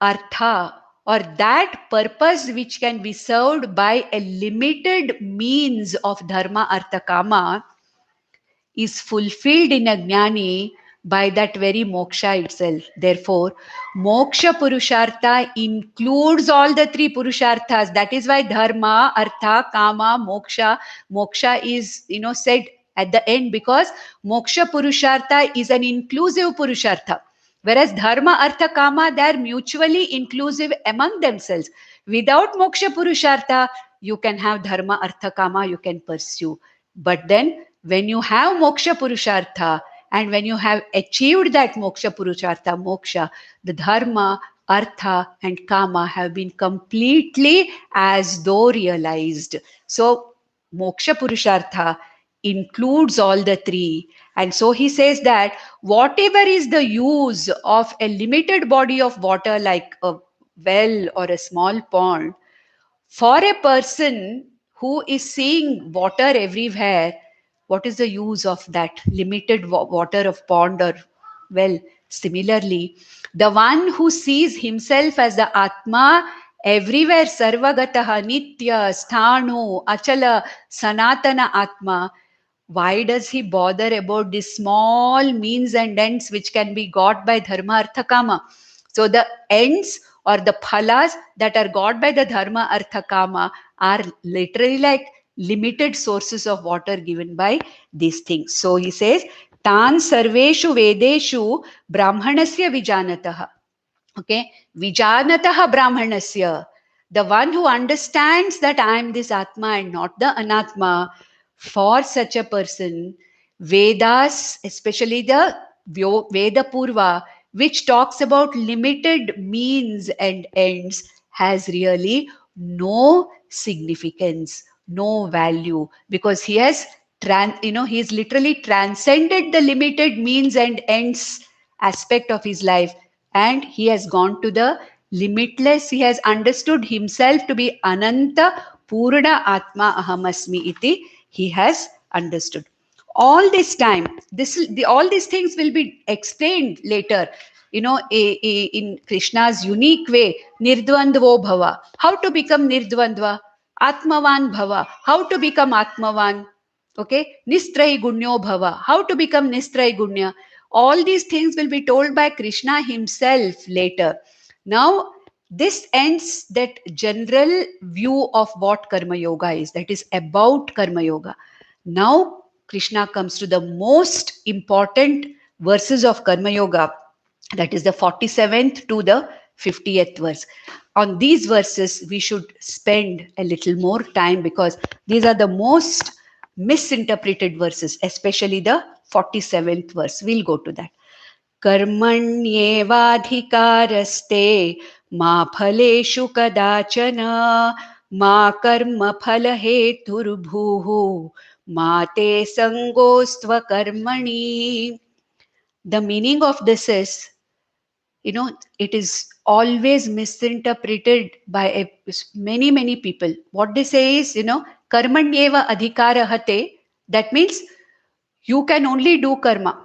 Speaker 1: artha or that purpose which can be served by a limited means of dharma, artha, kama is fulfilled in a jnani by that very moksha itself. Therefore, moksha purushartha includes all the 3 purusharthas. That is why dharma, artha, kama, moksha. Moksha is, said at the end because moksha purushartha is an inclusive purushartha. Whereas dharma, artha, kama, they are mutually inclusive among themselves. Without moksha purushartha, you can have dharma, artha, kama, you can pursue. But then when you have moksha purushartha and when you have achieved that moksha purushartha, moksha, the dharma, artha and kama have been completely as though realized. So moksha purushartha includes all the 3. And so he says that whatever is the use of a limited body of water like a well or a small pond, for a person who is seeing water everywhere, what is the use of that limited water of pond or well? Similarly, the one who sees himself as the Atma everywhere, Sarvagataha, Nitya, Sthanu, Achala, Sanatana Atma, why does he bother about the small means and ends which can be got by dharma artha kama? So the ends or the phalas that are got by the dharma artha kama are literally like limited sources of water given by these things. So he says tan sarveshu vedeshu brahmanasya vijanatah. Okay, vijanatah brahmanasya, the one who understands that I am this atma and not the anatma, for such a person, Vedas, especially the Veda Purva, which talks about limited means and ends, has really no significance, no value, because he has he has literally transcended the limited means and ends aspect of his life, and he has gone to the limitless. He has understood himself to be Ananta Purna Atma Ahamasmi iti. He has understood. All this time, all these things will be explained later. In Krishna's unique way, Nirdvandvo Bhava. How to become Nirdvandva? Atmavan Bhava. How to become Atmavan? Okay, Nistrai Gunyo Bhava. How to become Nistrai Gunya? All these things will be told by Krishna himself later. Now, this ends that general view of what Karma Yoga is, that is about Karma Yoga. Now, Krishna comes to the most important verses of Karma Yoga, that is the 47th to the 50th verse. On these verses, we should spend a little more time because these are the most misinterpreted verses, especially the 47th verse. We'll go to that. कर्मण्येवाधिकारस्ते मा फलेषु कदाचन मा कर्मफलहेतुर्भूः मा ते सङ्गोऽस्त्वकर्मणि. The meaning of this is, it is always misinterpreted by many people. What they say is, karmanyeva adhikarahate. That means you can only do karma.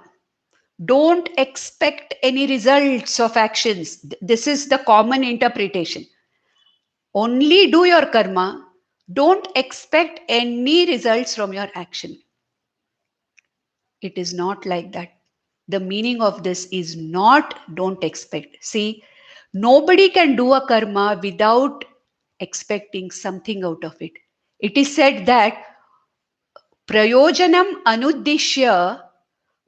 Speaker 1: Don't expect any results of actions. This is the common interpretation. Only do your karma. Don't expect any results from your action. It is not like that. The meaning of this is not don't expect. See, nobody can do a karma without expecting something out of it. It is said that prayojanam anuddishya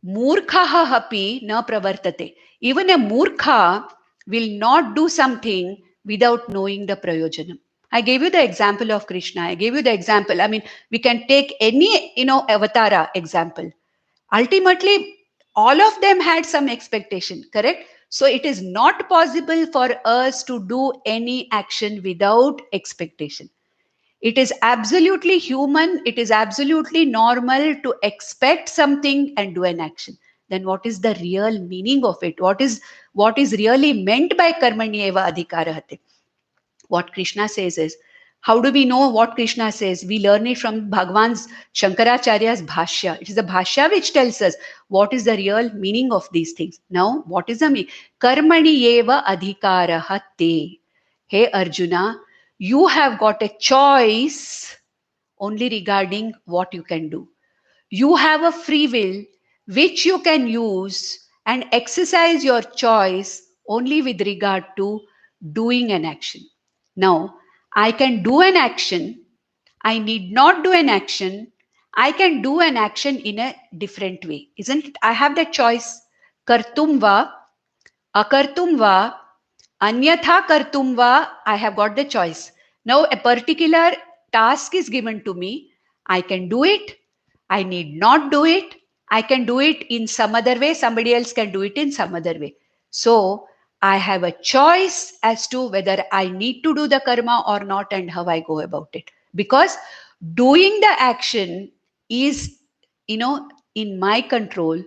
Speaker 1: murkhaha hapi na pravartate. Even a murkha will not do something without knowing the prayojanam. I gave you the example of Krishna. I gave you the example. I mean, we can take any, avatara example. Ultimately, all of them had some expectation, correct? So it is not possible for us to do any action without expectation. It is absolutely human, it is absolutely normal to expect something and do an action. Then what is the real meaning of it? What is really meant by karmanyeva adhikarahate? What Krishna says is, how do we know what Krishna says? We learn it from Bhagwan's Shankaracharya's Bhashya. It is the Bhashya which tells us what is the real meaning of these things. Now, what is the meaning? Karmani eva adhikarahate. Hey Arjuna, you have got a choice only regarding what you can do. You have a free will which you can use and exercise your choice only with regard to doing an action. Now, I can do an action, I need not do an action, I can do an action in a different way. Isn't it? I have that choice. Kartum va, akartum va, anyatha kartum va, I have got the choice. Now, a particular task is given to me. I can do it. I need not do it. I can do it in some other way. Somebody else can do it in some other way. So, I have a choice as to whether I need to do the karma or not and how I go about it. Because doing the action is, in my control.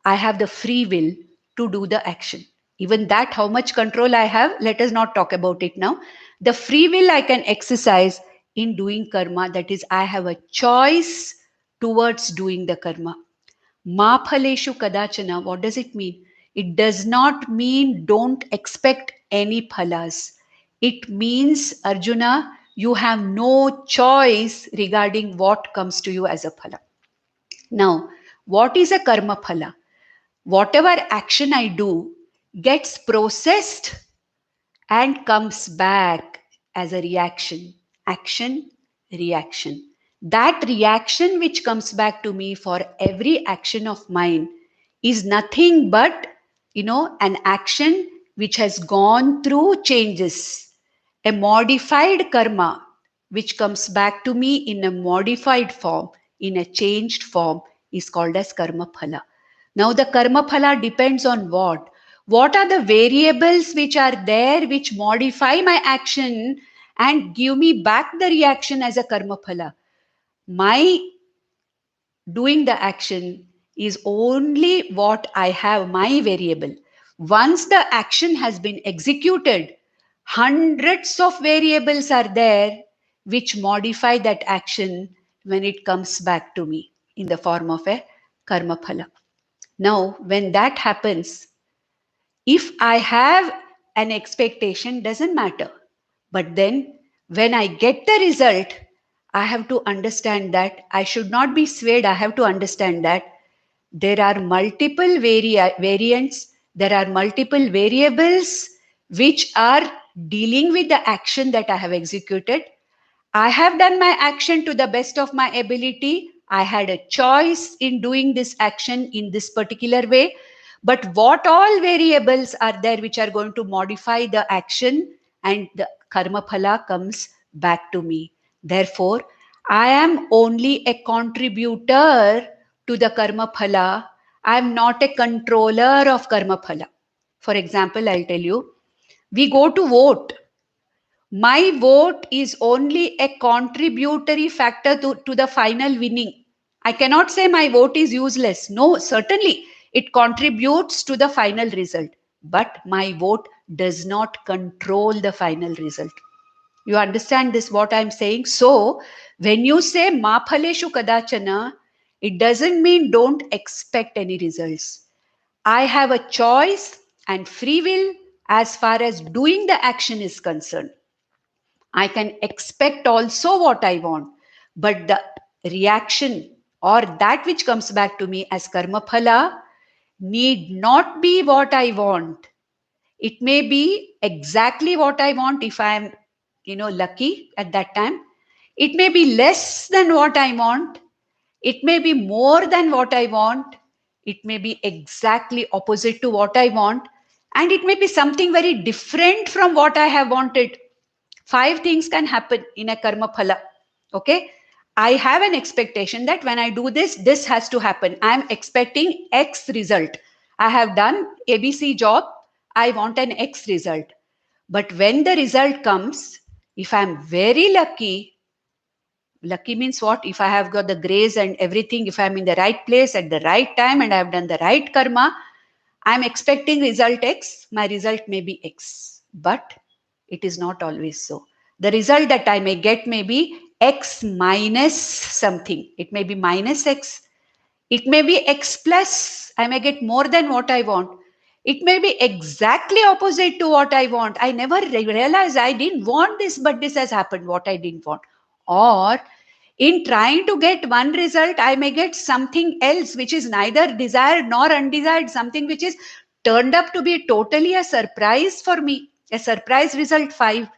Speaker 1: I have the free will to do the action. Even that, how much control I have, let us not talk about it now. The free will I can exercise in doing karma, that is, I have a choice towards doing the karma. Ma phaleshu kadachana, what does it mean? It does not mean don't expect any phalas. It means, Arjuna, you have no choice regarding what comes to you as a phala. Now, what is a karma phala? Whatever action I do gets processed and comes back as a reaction. Action, reaction. That reaction which comes back to me for every action of mine is nothing but, an action which has gone through changes, a modified karma which comes back to me in a modified form, in a changed form, is called as karma phala. Now, the karma phala depends on what? What are the variables which are there which modify my action and give me back the reaction as a karma phala? My doing the action is only what I have, my variable. Once the action has been executed, hundreds of variables are there which modify that action when it comes back to me in the form of a karma phala. Now, when that happens, if I have an expectation, doesn't matter. But then when I get the result, I have to understand that I should not be swayed. I have to understand that there are multiple variants, there are multiple variables which are dealing with the action that I have executed. I have done my action to the best of my ability. I had a choice in doing this action in this particular way. But what all variables are there which are going to modify the action, and the karma phala comes back to me. Therefore, I am only a contributor to the karma phala. I am not a controller of karma phala. For example, I'll tell you, we go to vote. My vote is only a contributory factor to the final winning. I cannot say my vote is useless. No, certainly it contributes to the final result. But my vote does not control the final result. You understand this, what I'm saying? So, when you say ma phaleshu kadachana, it doesn't mean don't expect any results. I have a choice and free will as far as doing the action is concerned. I can expect also what I want, but the reaction or that which comes back to me as karma phala need not be what I want. It may be exactly what I want if I am, lucky at that time. It may be less than what I want. It may be more than what I want. It may be exactly opposite to what I want. And it may be something very different from what I have wanted. Five things can happen in a karma phala. Okay. I have an expectation that when I do this, this has to happen. I am expecting X result. I have done ABC job. I want an X result. But when the result comes, if I'm very lucky, lucky means what? If I have got the grace and everything, if I'm in the right place at the right time and I have done the right karma, I'm expecting result X, my result may be X. But it is not always so. The result that I may get may be X minus something. It may be minus X. It may be X plus. I may get more than what I want. It may be exactly opposite to what I want. I never realized I didn't want this, but this has happened, what I didn't want. Or in trying to get one result, I may get something else which is neither desired nor undesired, something which is turned up to be totally a surprise for me, a surprise result 5.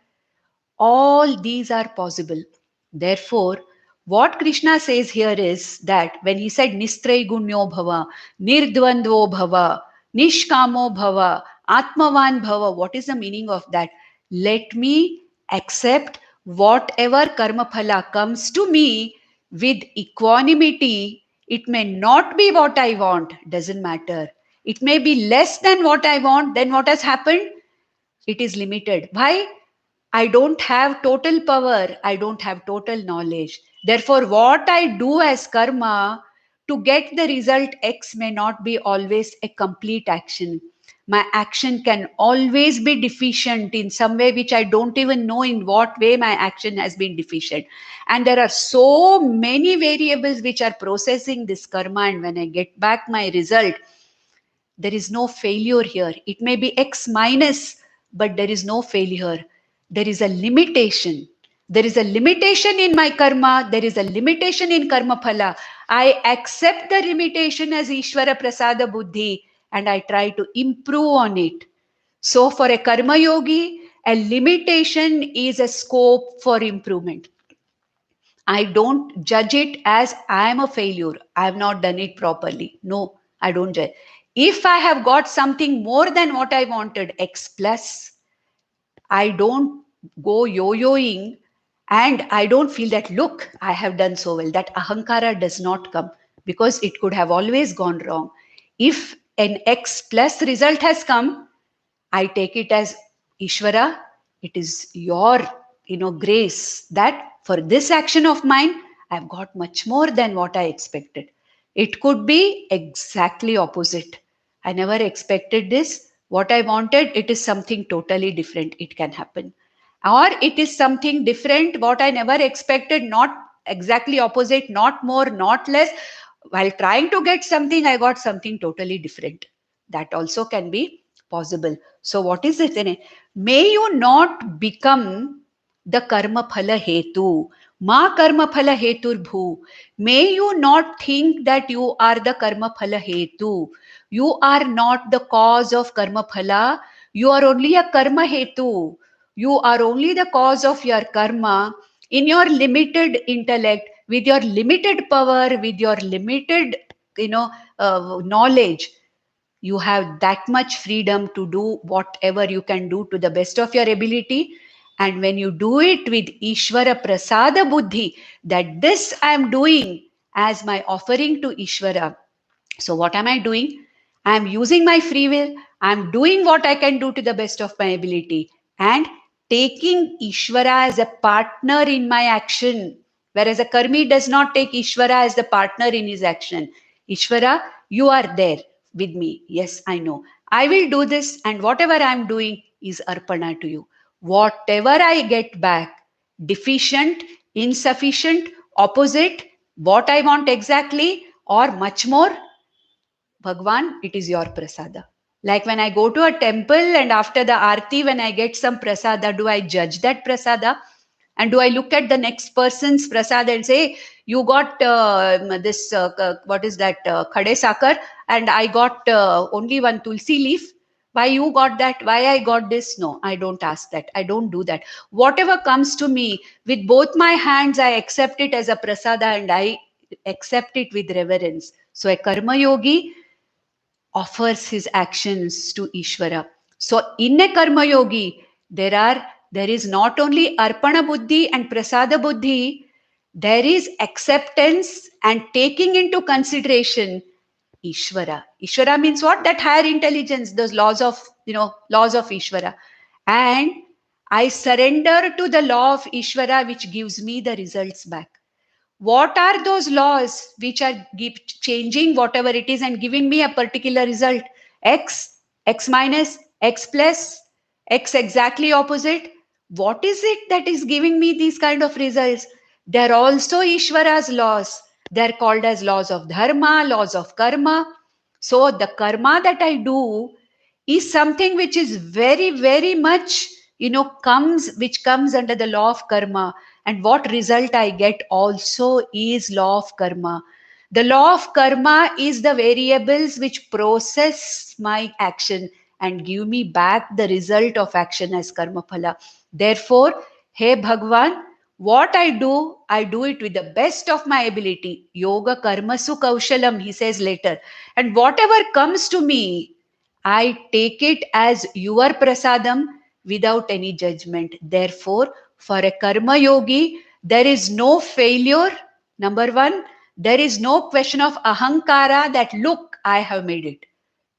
Speaker 1: All these are possible. Therefore, what Krishna says here is that when he said Nistray Gunyo Bhava, Nirdvandvo Bhava, Nishkamo Bhava, Atmavan Bhava, what is the meaning of that? Let me accept whatever karma phala comes to me with equanimity. It may not be what I want, doesn't matter. It may be less than what I want, then what has happened? It is limited. Why? I don't have total power. I don't have total knowledge. Therefore, what I do as karma to get the result X may not be always a complete action. My action can always be deficient in some way, which I don't even know in what way my action has been deficient. And there are so many variables which are processing this karma. And when I get back my result, there is no failure here. It may be X minus, but there is no failure. There is a limitation. There is a limitation in my karma. There is a limitation in karma phala. I accept the limitation as Ishvara Prasada Buddhi and I try to improve on it. So for a karma yogi, a limitation is a scope for improvement. I don't judge it as I am a failure. I have not done it properly. No, I don't judge. If I have got something more than what I wanted, X plus, I don't go yo-yoing and I don't feel that, look, I have done so well. That ahankara does not come because it could have always gone wrong. If an X plus result has come, I take it as Ishvara, it is your grace that for this action of mine, I've got much more than what I expected. It could be exactly opposite. I never expected this. What I wanted, it is something totally different. It can happen. Or it is something different, what I never expected, not exactly opposite, not more, not less. While trying to get something, I got something totally different. That also can be possible. So what is it in it? May you not become the karma phala hetu. Ma karma phala hetur bhu. May you not think that you are the karma phala hetu. You are not the cause of karma phala. You are only a karma hetu. You are only the cause of your karma in your limited intellect, with your limited power, with your limited, knowledge. You have that much freedom to do whatever you can do to the best of your ability. And when you do it with Ishvara Prasada Buddhi, that this I am doing as my offering to Ishvara. So what am I doing? I am using my free will. I am doing what I can do to the best of my ability and taking Ishvara as a partner in my action. Whereas a karmi does not take Ishvara as the partner in his action. Ishvara, you are there with me. Yes, I know. I will do this, and whatever I am doing is arpana to you. Whatever I get back, deficient, insufficient, opposite, what I want exactly, or much more, Bhagwan, it is your prasada. Like when I go to a temple and after the arti, when I get some prasada, do I judge that prasada? And do I look at the next person's prasada and say, you got this, what is that, khade sakar, and I got only one tulsi leaf. Why you got that? Why I got this? No, I don't ask that. I don't do that. Whatever comes to me, with both my hands, I accept it as a prasada and I accept it with reverence. So a karma yogi offers his actions to Ishvara. So in a karma yogi, there is not only arpana buddhi and prasada buddhi, there is acceptance and taking into consideration Ishvara. Ishvara means what? That higher intelligence, those laws of Ishvara. And I surrender to the law of Ishvara, which gives me the results back. What are those laws which are changing whatever it is and giving me a particular result? X, X minus, X plus, X exactly opposite. What is it that is giving me these kind of results? They're also Ishvara's laws. They're called as laws of dharma, laws of karma. So the karma that I do is something which is very, very much, which comes under the law of karma. And what result I get also is law of karma. The law of karma is the variables which process my action and give me back the result of action as karma phala. Therefore, hey Bhagwan, what I do it with the best of my ability. Yoga karmasu kaushalam, he says later. And whatever comes to me, I take it as your prasadam without any judgment. Therefore, for a karma yogi, there is no failure. Number one, there is no question of ahankara that, look, I have made it.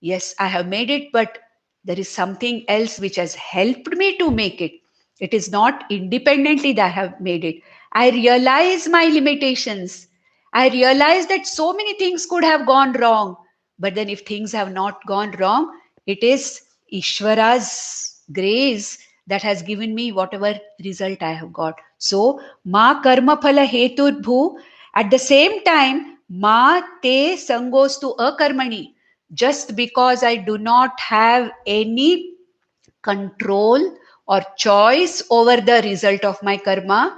Speaker 1: Yes, I have made it, but there is something else which has helped me to make it. It is not independently that I have made it. I realize my limitations. I realize that so many things could have gone wrong. But then if things have not gone wrong, It is Ishvara's grace that has given me whatever result I have got. So, ma karma phala hetur bhu. At the same time, ma te sangostu akarmani. Just because I do not have any control or choice over the result of my karma,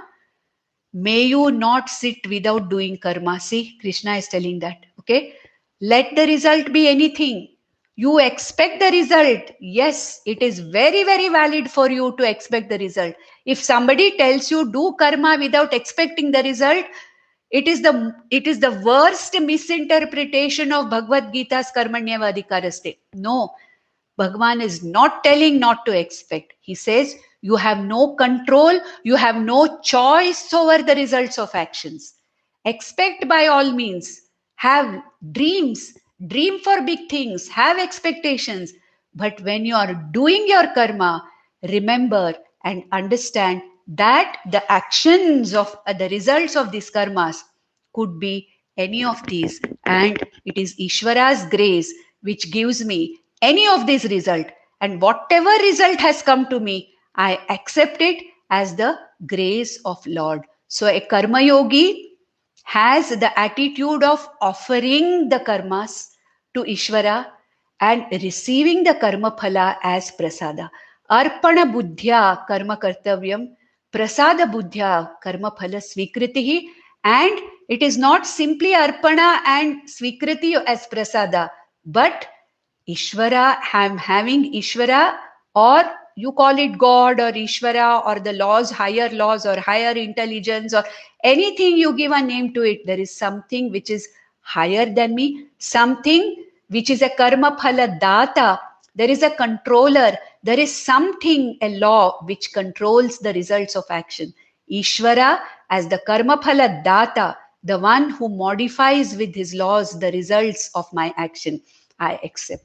Speaker 1: may you not sit without doing karma. See, Krishna is telling that. Okay. Let the result be anything. You expect the result. Yes, it is very, very valid for you to expect the result. If somebody tells you do karma without expecting the result, it is the worst misinterpretation of Bhagavad Gita's Karmanyavadhikaraste. No, Bhagwan is not telling not to expect. He says you have no control, you have no choice over the results of actions. Expect by all means. Have dreams, dream for big things, have expectations. But when you are doing your karma, remember and understand that the actions of the results of these karmas could be any of these, and it is Ishvara's grace which gives me any of this result, and whatever result has come to me, I accept it as the grace of Lord. So a karma yogi has the attitude of offering the karmas to Ishvara and receiving the karma phala as prasada. Arpana buddhya karma kartavyam, prasada buddhya karma phala svikritihi. And it is not simply arpana and svikriti as prasada, but Ishvara, I'm having Ishvara, or you call it God or Ishvara or the laws or higher intelligence or anything you give a name to it. There is something which is higher than me, something which is a karma phala data. There is a controller. There is something, a law which controls the results of action. Ishvara as the karma phala data, the one who modifies with his laws the results of my action. I accept.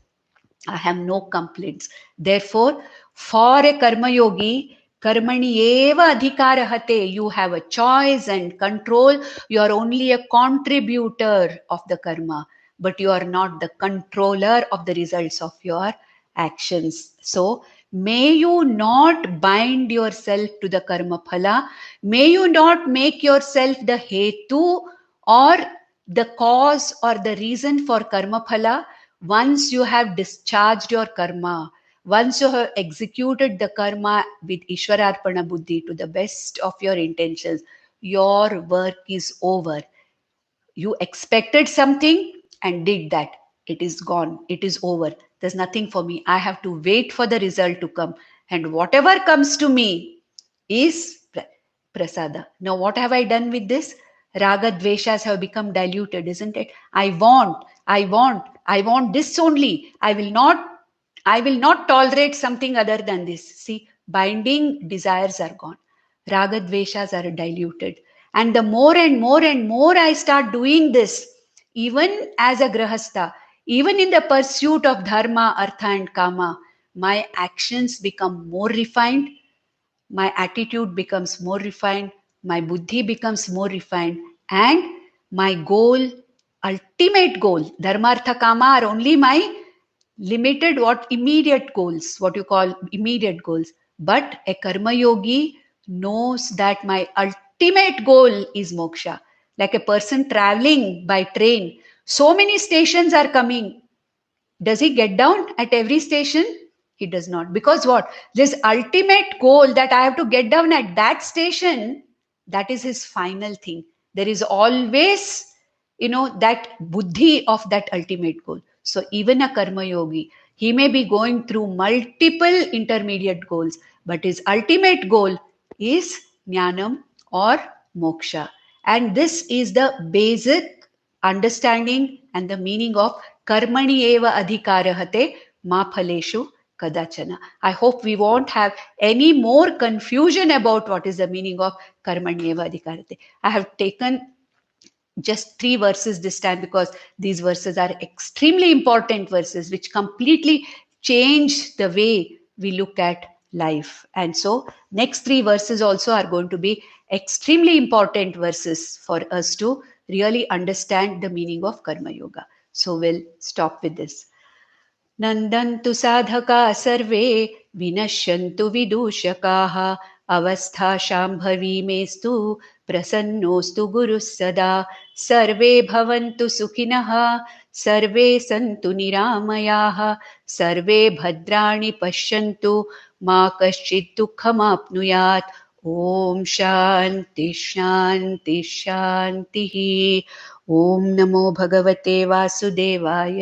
Speaker 1: I have no complaints. Therefore, for a karma yogi, karmani eva adhikarahate, you have a choice and control. You are only a contributor of the karma, but you are not the controller of the results of your actions. So, may you not bind yourself to the karma phala. May you not make yourself the hetu or the cause or the reason for karma phala. Once you have discharged your karma, once you have executed the karma with Ishwararpana Buddhi to the best of your intentions, your work is over. You expected something and did that. It is gone. It is over. There's nothing for me. I have to wait for the result to come. And whatever comes to me is prasada. Now, what have I done with this? Raga dveshas have become diluted, isn't it? I want this only. I will not tolerate something other than this. See, binding desires are gone. Raga dveshas are diluted. And the more and more and more I start doing this, even as a grahastha, even in the pursuit of dharma, artha, and kama, my actions become more refined, my attitude becomes more refined, my buddhi becomes more refined, and my goal, ultimate goal, dharma, artha, kama are only my limited what immediate goals, what you call immediate goals. But a karma yogi knows that my ultimate goal is moksha. Like a person traveling by train, so many stations are coming. Does he get down at every station? He does not. Because what? This ultimate goal that I have to get down at that station, that is his final thing. There is always, that buddhi of that ultimate goal. So even a karma yogi, he may be going through multiple intermediate goals, but his ultimate goal is jnanam or moksha. And this is the basic understanding and the meaning of karmani eva adhikarahate ma phaleshu kadachana. I hope we won't have any more confusion about what is the meaning of karmani eva adhikarahate. I have taken just 3 verses this time because these verses are extremely important verses which completely change the way we look at life. And so next 3 verses also are going to be extremely important verses for us to really understand the meaning of karma yoga. So we'll stop with this. नन्दन्तु sadhaka सर्वे विनश्यन्तु विदूषकाः अवस्था शाम्भवी मेस्तु प्रसन्नोऽस्तु गुरुः सदा सर्वे भवन्तु सुखिनः सर्वे सन्तु निरामयाः सर्वे भद्राणि पश्यन्तु मा कश्चित् दुःखमाप्नुयात् ॐ शान्ति शान्ति शान्तिः ॐ नमो भगवते वासुदेवाय।